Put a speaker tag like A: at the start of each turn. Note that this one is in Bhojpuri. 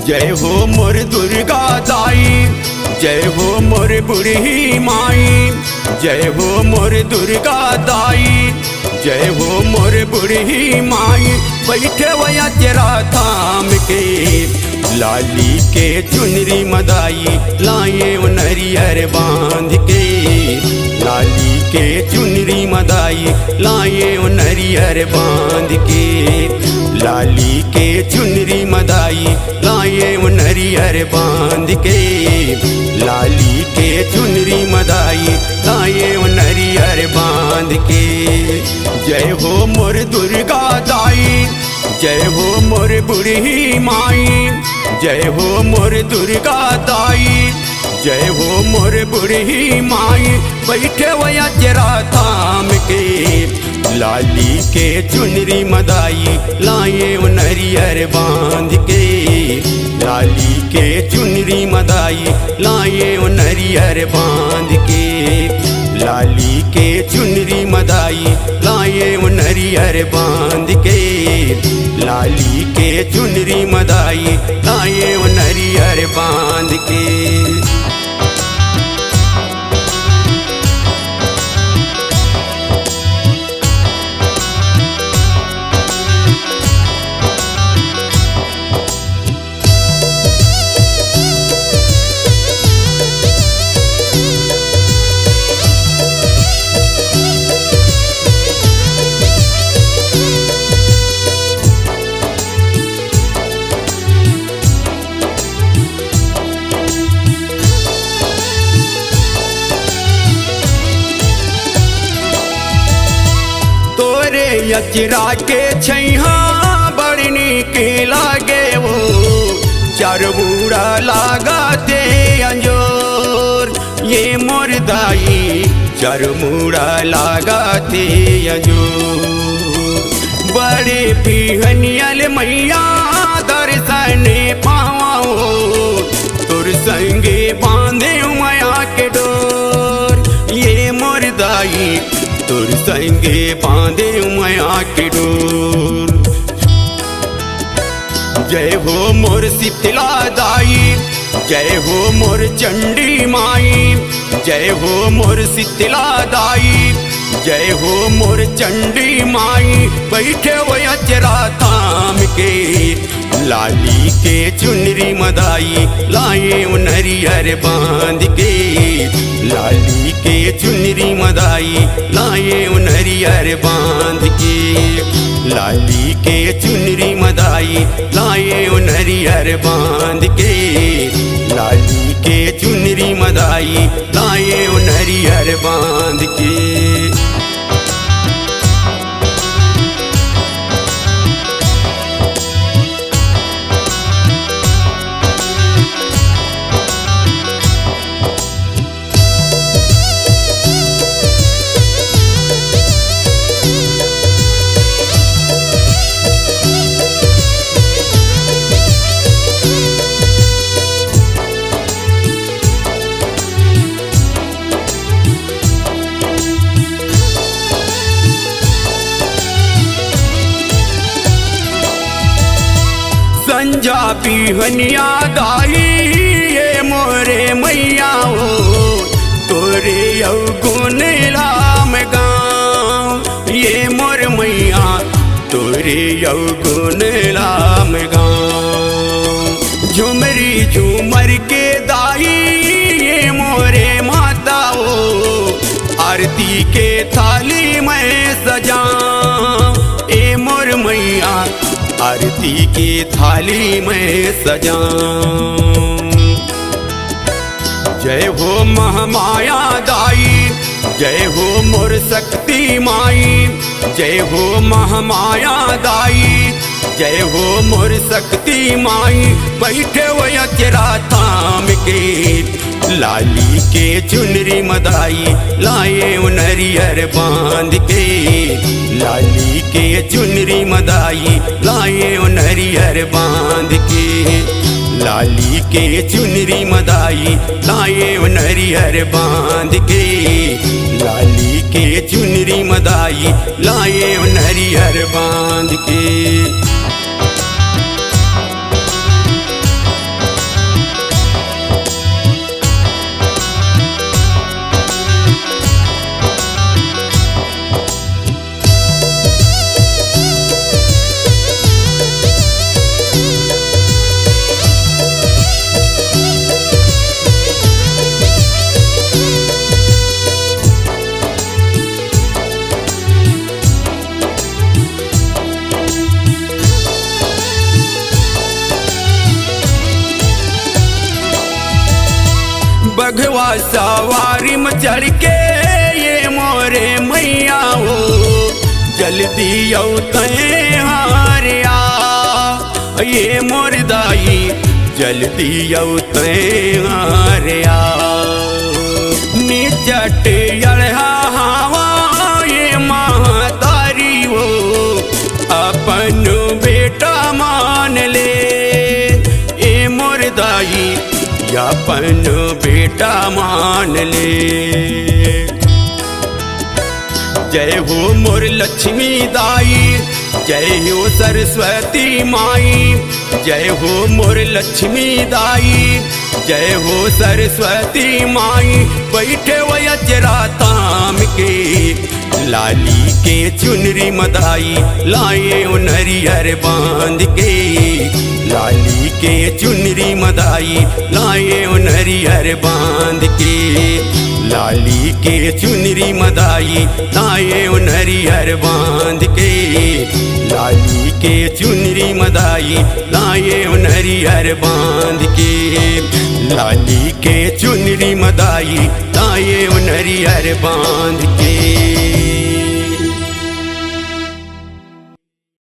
A: जय हो मोर दुर्गा दाई, जय हो मोर बुढ़ी माई, जय हो मोर दुर्गा दाई, जय हो मोर बुढ़ी माई। बैठे वया तेरा थाम के लाली के चुनरी मदाई, लाए नरियर बांध के लाली के चुनरी मदाई, लाए नरियर बांध के लाली के चुनरी मदाई, लाए नरियर बांध के लाली के चुनरी मदाई, लाए नरियर बांध के। जय हो मोर दुर्गा दाई, जय हो मोर बुढ़ी माई, जय हो मोर दुर्गा दाई, जय हो मोर बुढ़ी माई। बैठे वया तेरा थाम के लाली के चुनरी मदाई, लाए नरियर बांध के लाली के चुनरी मदाई, लाए नरियर बांध के लाली के चुनरी मदाई, लाए नरियर बांध के लाली के चुनरी मदाई, लाए नरियर बांध के। अचरा के छैहा बड़ी नीक लागे वो, चार बूढ़ा लगाते अंजोर ये मोर दाई, चार बूढ़ा लगाते अंजोर। बड़े पिहनियल मैया दर्शन पाओ, तुर संगे बांधे माया के डोर ये मोर दाई, तुर संगे बांधे माया के डोर। जय हो मोर शीतला दाई, जय हो मोर चंडी माई, जय हो मोर शीतला दाई, जय हो मोर चंडी माई। बैठे वया तेरा थाम के लाली के चुनरी मदाई, लाए नरियर बांध के लाली के चुनरी मदाई, लाए नरियर बांध के लाली के चुनरी मदाई, लाए नरियर बांध के लाली के चुनरी मदाई, लाए नरियर बांध के। संजा पिहनिया दाई ये मोरे मैया हो, तोरे अवगुण राम गाँव ये मोर मैया, तोरे अवगुण राम गाँव। झुमरी झूमर के दाई ये मोरे माता हो, आरती के थाली में सजा ए मोर मैया, आरती की थाली में सजा। जय हो महामाया दाई, जय हो मोर शक्ति माई, जय हो महामाया दाई, जय हो मोर शक्ति माई। बैठे वया तेरा थाम के लाली के चुनरी मदाई, लाए नरियर बांध के लाली के चुनरी मदाई, लाए नरियर बांध के लाली के चुनरी मदाई, लाए नरियर बांध के लाली के चुनरी मदाई, लाए नरियर बांध के। चढ़ के ये मोरे मैया हो जल्दी औते हारिया ये मोर दाई जल्दी औते हारिया निचट अड़हा हवा ये महतारी हो अपन बेटा मान ले ए मोर दाई अपन बेटा मान ले। जय हो मोर लक्ष्मी दाई जय हो सरस्वती माई जय हो मोर लक्ष्मी दाई जय हो सरस्वती माई बैठे वजरा ताम के लाली के चुनरी मदाई लाए नरियर बांध के लाली के चुनरी मदाई लाए नरियर बांध के लाली के चुनरी मदाई लाए नरियर बांध के लाली के चुनरी मदाई लाए नरियर बांध के लाली के चुनरी मदाई लाए नरियर बांध के।